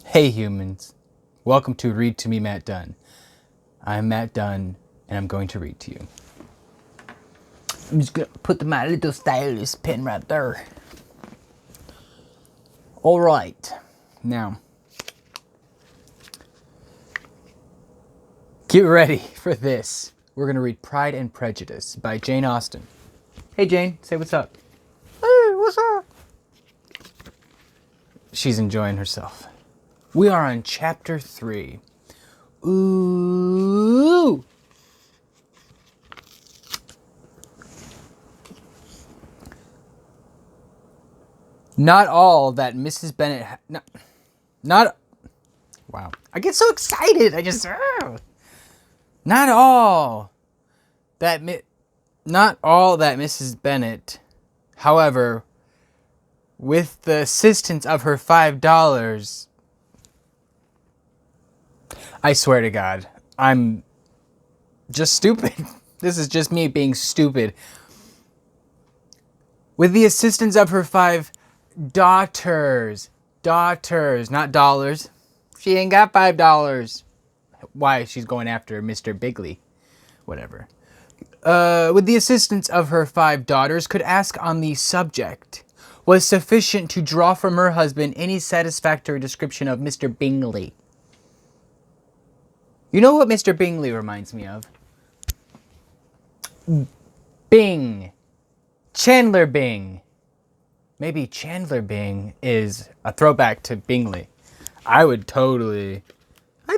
Hey humans, welcome to Read to Me, Matt Dunn. I'm Matt Dunn, and I'm going to read to you. I'm just gonna put my little stylus pen right there. All right, now get ready for this. We're gonna read Pride and Prejudice by Jane Austen. Hey Jane, say what's up. Hey, what's up? She's enjoying herself. We are on chapter 3. Ooh! Not all that Mrs. Bennet... Not... Wow. I get so excited. Not all that... Not all that Mrs. Bennet, however, with the assistance of her $5... I swear to God, I'm just stupid. This is just me being stupid. With the assistance of her 5 daughters, not dollars. She ain't got $5. Why? She's going after Mr. Bigley. Whatever. With the assistance of her 5 daughters, could ask on the subject, was sufficient to draw from her husband any satisfactory description of Mr. Bingley. You know what Mr. Bingley reminds me of? Bing. Chandler Bing. Maybe Chandler Bing is a throwback to Bingley. I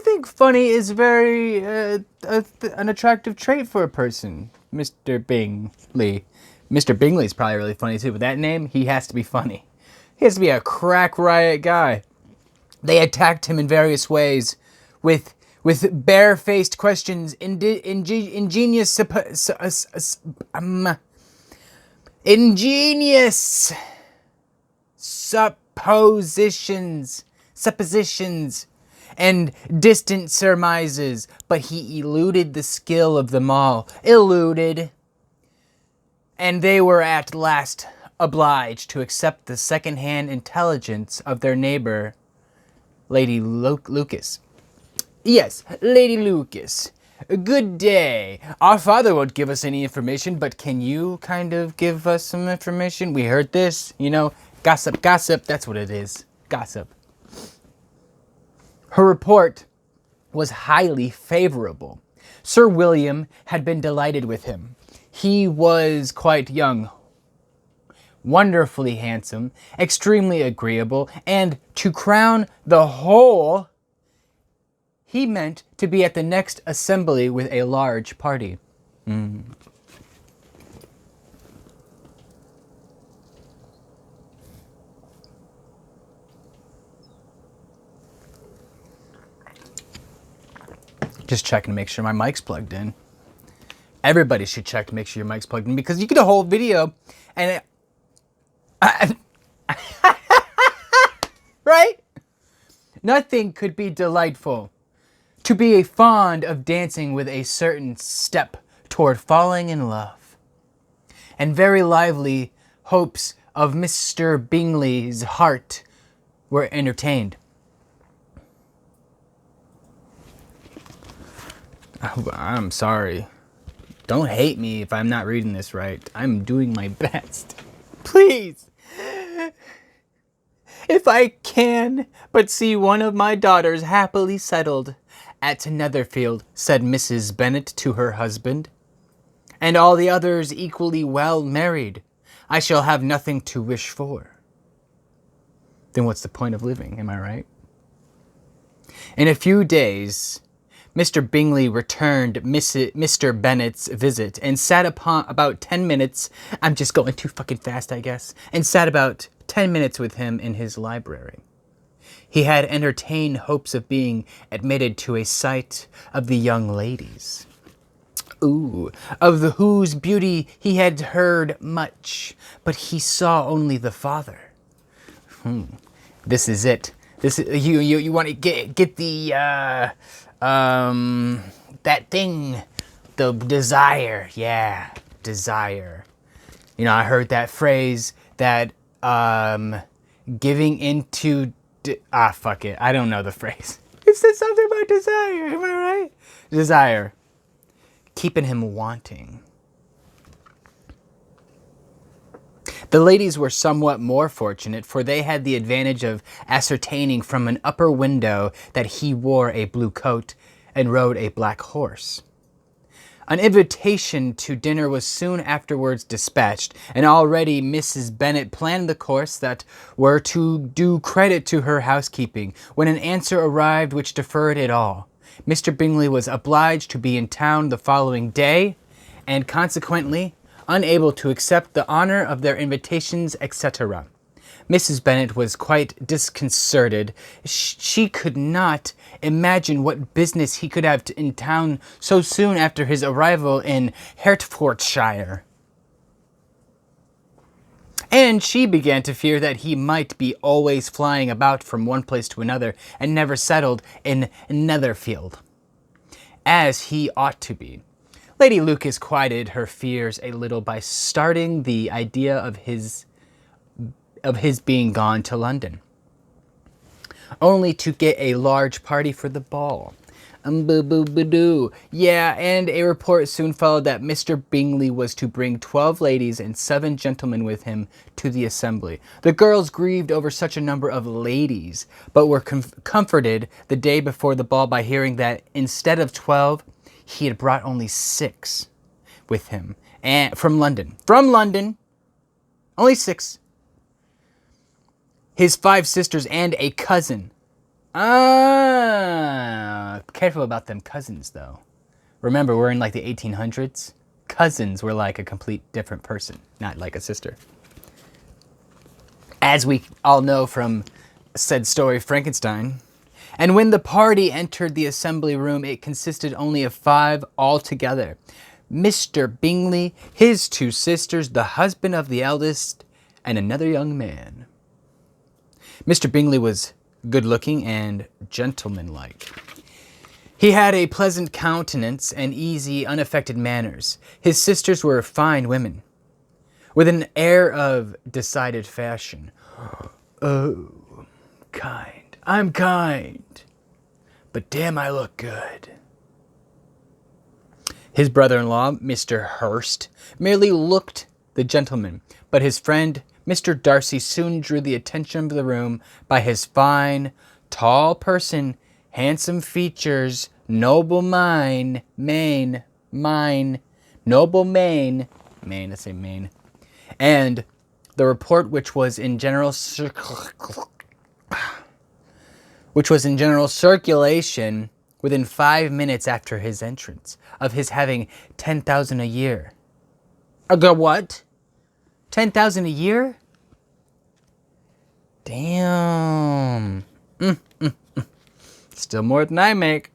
think funny is very an attractive trait for a person. Mr. Bingley. Mr. Bingley's probably really funny too, but that name, he has to be funny. He has to be a crack riot guy. They attacked him in various ways with bare-faced questions, ingenious suppositions, and distant surmises, but he eluded the skill of them all. And they were at last obliged to accept the second-hand intelligence of their neighbor, Lady Lucas. Yes, Lady Lucas. Good day. Our father won't give us any information, but can you kind of give us some information? We heard this, gossip, that's what it is. Gossip. Her report was highly favorable. Sir William had been delighted with him. He was quite young, wonderfully handsome, extremely agreeable, and to crown the whole, he meant to be at the next assembly with a large party. Just checking to make sure my mic's plugged in. Everybody should check to make sure your mic's plugged in because you get a whole video and right? Nothing could be delightful. To be fond of dancing with a certain step toward falling in love. And very lively hopes of Mr. Bingley's heart were entertained. I'm sorry. Don't hate me if I'm not reading this right. I'm doing my best. Please. If I can but see one of my daughters happily settled at Netherfield, said Mrs. Bennet to her husband, and all the others equally well married, I shall have nothing to wish for. Then what's the point of living, am I right? In a few days, Mr. Bingley returned Mr. Bennet's visit and sat about 10 minutes. I'm just going too fucking fast, I guess. And sat about 10 minutes with him in his library. He had entertained hopes of being admitted to a sight of the young ladies. Of whose beauty he had heard much, but he saw only the father. This is it. This is you want to get the that thing, the desire. Yeah, desire. I heard that phrase that giving into fuck it. I don't know the phrase. It said something about desire. Am I right? Desire. Keeping him wanting. The ladies were somewhat more fortunate, for they had the advantage of ascertaining from an upper window that he wore a blue coat and rode a black horse. An invitation to dinner was soon afterwards dispatched, and already Mrs. Bennet planned the course that were to do credit to her housekeeping, when an answer arrived which deferred it all. Mr. Bingley was obliged to be in town the following day, and consequently unable to accept the honor of their invitations, etc. Mrs. Bennet was quite disconcerted. She could not imagine what business he could have in town so soon after his arrival in Hertfordshire. And she began to fear that he might be always flying about from one place to another and never settled in Netherfield, as he ought to be. Lady Lucas quieted her fears a little by starting the idea of his being gone to London, only to get a large party for the ball. Yeah, and a report soon followed that Mr. Bingley was to bring 12 ladies and 7 gentlemen with him to the assembly. The girls grieved over such a number of ladies, but were comforted the day before the ball by hearing that instead of 12, he had brought only 6 with him, and from London. From London, only 6. His 5 sisters and a cousin. Careful about them cousins, though. Remember, we're in like the 1800s. Cousins were like a complete different person, not like a sister. As we all know from said story, Frankenstein. And when the party entered the assembly room, it consisted only of 5 altogether. Mr. Bingley, his 2 sisters, the husband of the eldest, and another young man. Mr. Bingley was good-looking and gentlemanlike. He had a pleasant countenance and easy, unaffected manners. His sisters were fine women, with an air of decided fashion. Oh, kind. I'm kind. But damn, I look good. His brother-in-law, Mr. Hurst, merely looked the gentleman, but his friend, Mr. Darcy, soon drew the attention of the room by his fine, tall person, handsome features, noble noble mane, I say mane, and the report which was in general circulation within 5 minutes after his entrance, of his having 10,000 a year. What? 10,000 a year? Damn. Still more than I make.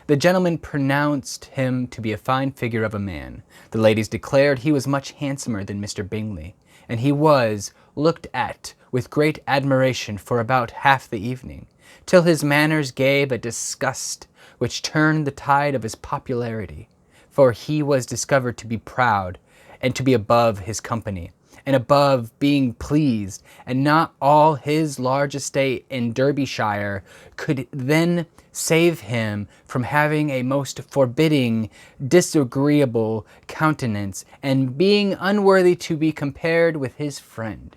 The gentleman pronounced him to be a fine figure of a man. The ladies declared he was much handsomer than Mr. Bingley, and he was looked at with great admiration for about half the evening, till his manners gave a disgust which turned the tide of his popularity, for he was discovered to be proud, and to be above his company, and above being pleased, and not all his large estate in Derbyshire could then save him from having a most forbidding, disagreeable countenance, and being unworthy to be compared with his friend.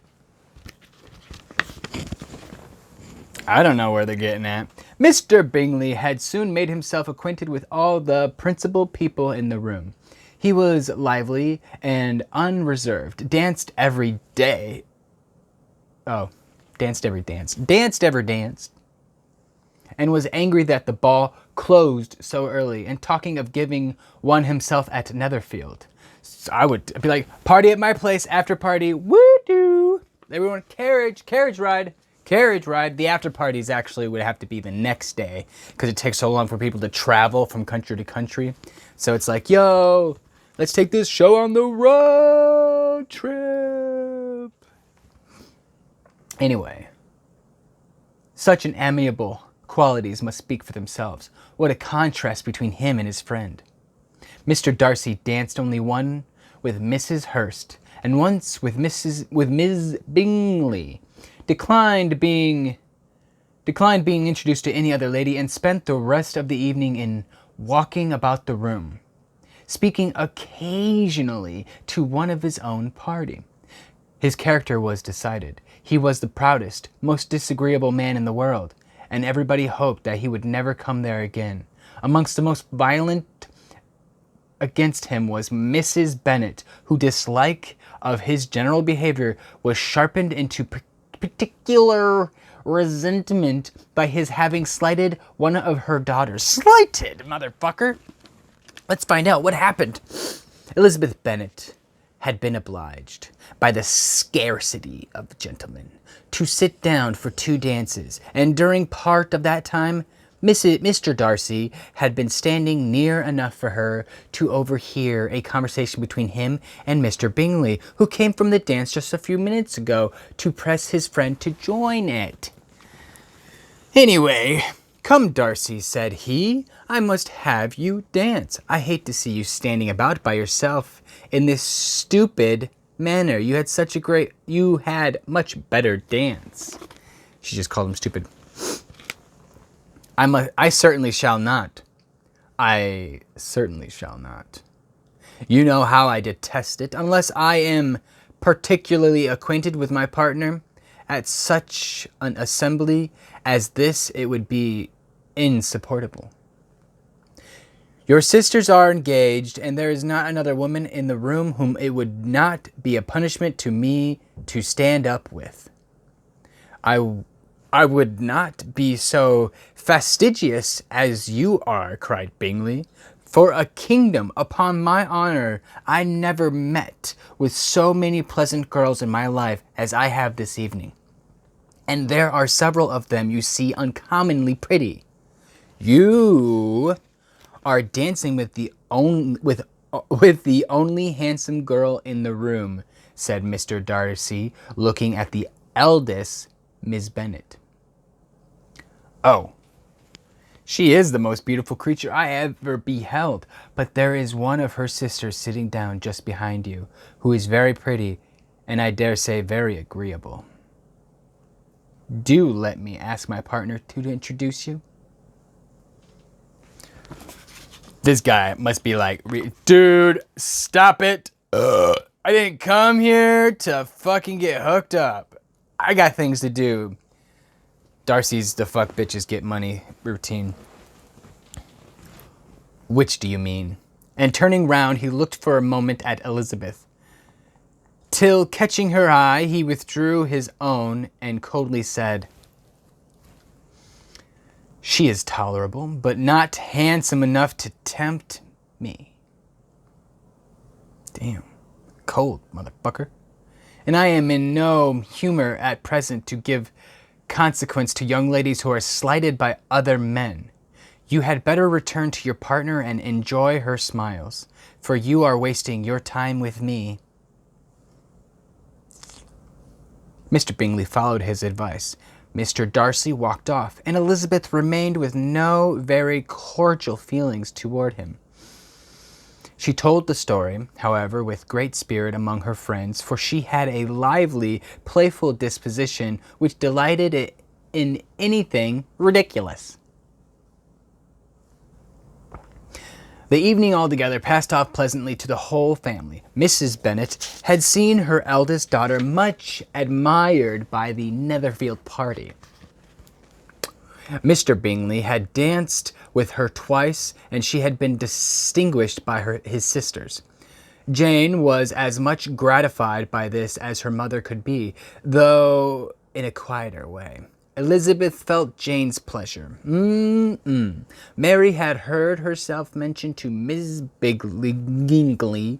I don't know where they're getting at. Mr. Bingley had soon made himself acquainted with all the principal people in the room. He was lively and unreserved, danced every day. Danced every dance. Danced ever danced. And was angry that the ball closed so early, and talking of giving one himself at Netherfield. So I would be like, party at my place, after party, woo-doo. Everyone, carriage ride. Carriage ride. The after parties actually would have to be the next day, because it takes so long for people to travel from country to country. So it's like, yo, let's take this show on the road trip. Anyway, such an amiable qualities must speak for themselves. What a contrast between him and his friend. Mr. Darcy danced only one with Mrs. Hurst, and once with Ms. Bingley, declined being declined being introduced to any other lady, and spent the rest of the evening in walking about the room, speaking occasionally to one of his own party. His character was decided. He was the proudest, most disagreeable man in the world, and everybody hoped that he would never come there again. Amongst the most violent against him was Mrs. Bennet, whose dislike of his general behavior was sharpened into particular resentment by his having slighted one of her daughters. Slighted, motherfucker! Let's find out what happened. Elizabeth Bennet had been obliged, by the scarcity of gentlemen, to sit down for 2 dances, and during part of that time, Mr. Darcy had been standing near enough for her to overhear a conversation between him and Mr. Bingley, who came from the dance just a few minutes ago to press his friend to join it. Anyway, come, Darcy, said he, I must have you dance. I hate to see you standing about by yourself in this stupid manner. You had much better dance. She just called him stupid. I certainly shall not. I certainly shall not. You know how I detest it. Unless I am particularly acquainted with my partner, at such an assembly as this, it would be insupportable. Your sisters are engaged, and there is not another woman in the room whom it would not be a punishment to me to stand up with. I would not be so fastidious as you are, cried Bingley. For a kingdom, upon my honor, I never met with so many pleasant girls in my life as I have this evening. And there are several of them you see uncommonly pretty. You are dancing with the only handsome girl in the room, said Mr. Darcy, looking at the eldest Miss Bennet. Oh, she is the most beautiful creature I ever beheld, but there is one of her sisters sitting down just behind you, who is very pretty, and I dare say very agreeable. Do let me ask my partner to introduce you. This guy must be like, dude, stop it. I didn't come here to fucking get hooked up. I got things to do. Darcy's the fuck bitches get money routine. Which do you mean? And turning round, he looked for a moment at Elizabeth, till, catching her eye, he withdrew his own and coldly said, She is tolerable, but not handsome enough to tempt me. Damn, cold motherfucker. And I am in no humor at present to give consequence to young ladies who are slighted by other men. You had better return to your partner and enjoy her smiles, for you are wasting your time with me. Mr. Bingley followed his advice. Mr. Darcy walked off, and Elizabeth remained with no very cordial feelings toward him. She told the story, however, with great spirit among her friends, for she had a lively, playful disposition which delighted in anything ridiculous. The evening altogether passed off pleasantly to the whole family. Mrs. Bennet had seen her eldest daughter much admired by the Netherfield party. Mr. Bingley had danced with her twice, and she had been distinguished by his sisters. Jane was as much gratified by this as her mother could be, though in a quieter way. Elizabeth felt Jane's pleasure. Mary had heard herself mentioned to Miss Bingley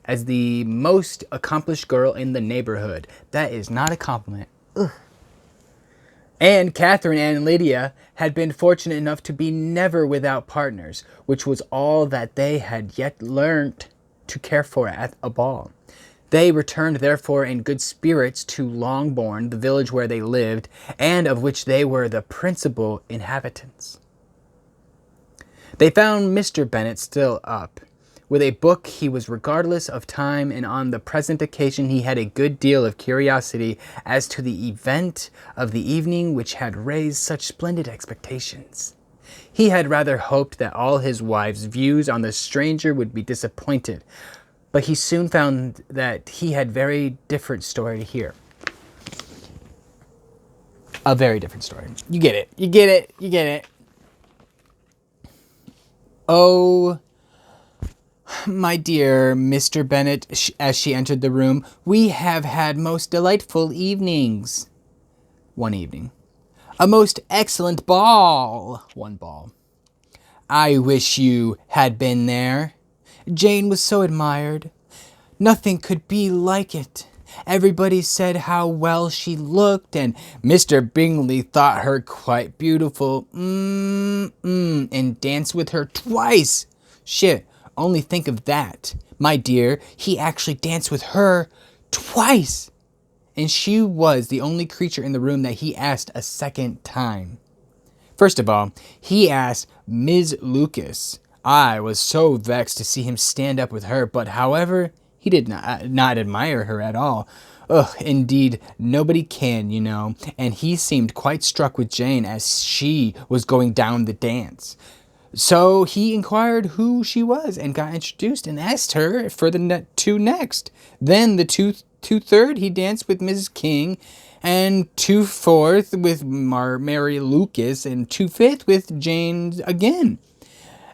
as the most accomplished girl in the neighborhood. That is not a compliment. Ugh. And Catherine and Lydia had been fortunate enough to be never without partners, which was all that they had yet learnt to care for at a ball. They returned therefore in good spirits to Longbourn, the village where they lived, and of which they were the principal inhabitants. They found Mr. Bennet still up, With a book, he was regardless of time, and on the present occasion he had a good deal of curiosity as to the event of the evening which had raised such splendid expectations. He had rather hoped that all his wife's views on the stranger would be disappointed, but he soon found that he had very different story to hear. A very different story. You get it. You get it. You get it. Oh, my dear Mr. Bennet, as she entered the room, we have had most delightful evenings. One evening. A most excellent ball. One ball. I wish you had been there. Jane was so admired. Nothing could be like it. Everybody said how well she looked, and Mr. Bingley thought her quite beautiful. And danced with her twice. Shit, only think of that. My dear, he actually danced with her twice. And she was the only creature in the room that he asked a second time. First of all, he asked Ms. Lucas. I was so vexed to see him stand up with her, but however, he did not admire her at all. Ugh, indeed, nobody can, you know. And he seemed quite struck with Jane as she was going down the dance. So he inquired who she was and got introduced and asked her for the two next. Then the two-third he danced with Mrs. King, and two-fourth with Mary Lucas, and two-fifth with Jane again.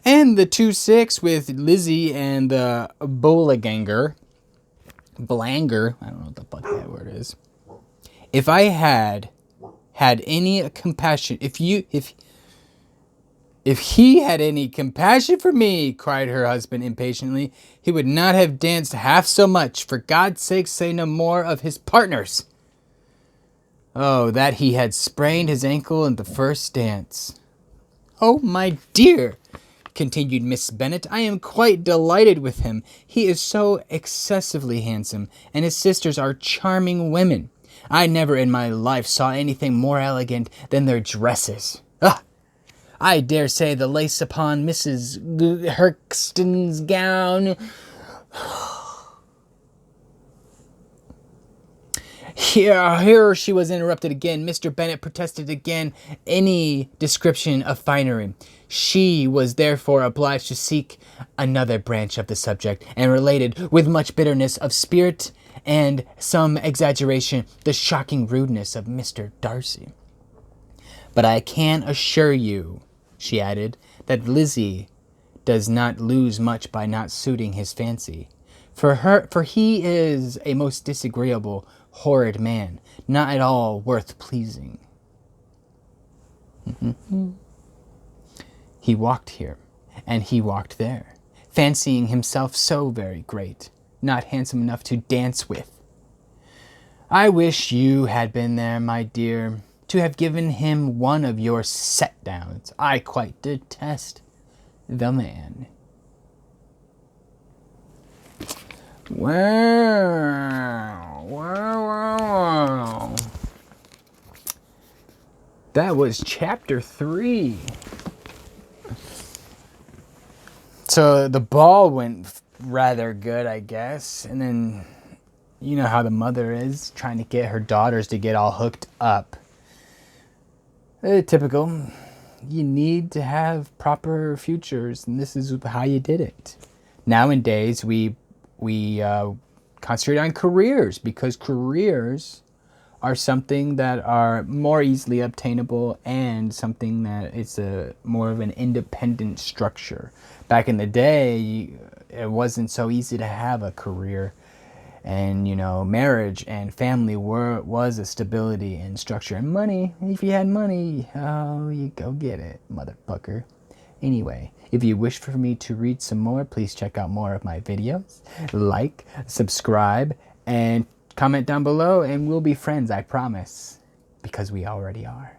And the 2-6 with Lizzie and the Blanger, I don't know what the fuck that word is. If I had any compassion, if he had any compassion for me, cried her husband impatiently, he would not have danced half so much. For God's sake, say no more of his partners. Oh, that he had sprained his ankle in the first dance. Oh, my dear, continued Miss Bennet, I am quite delighted with him. He is so excessively handsome, and his sisters are charming women. I never in my life saw anything more elegant than their dresses. I dare say the lace upon Mrs. Herxton's gown. Here she was interrupted again. Mr. Bennet protested again any description of finery. She was therefore obliged to seek another branch of the subject, and related with much bitterness of spirit and some exaggeration the shocking rudeness of Mr. Darcy. But I can assure you, she added, that Lizzie does not lose much by not suiting his fancy. For he is a most disagreeable, horrid man, not at all worth pleasing. He walked here, and he walked there, fancying himself so very great, not handsome enough to dance with. I wish you had been there, my dear, to have given him one of your set-downs. I quite detest the man. Wow. That was chapter 3. So the ball went rather good, I guess. And then, you know how the mother is, trying to get her daughters to get all hooked up. Typical. You need to have proper futures, and this is how you did it. Nowadays, we concentrate on careers, because careers are something that are more easily obtainable and something that it's more of an independent structure. Back in the day, it wasn't so easy to have a career, and marriage and family was a stability and structure. And money, if you had money, you go get it, motherfucker. Anyway, if you wish for me to read some more, please check out more of my videos. Like, subscribe, and comment down below, and we'll be friends, I promise. Because we already are.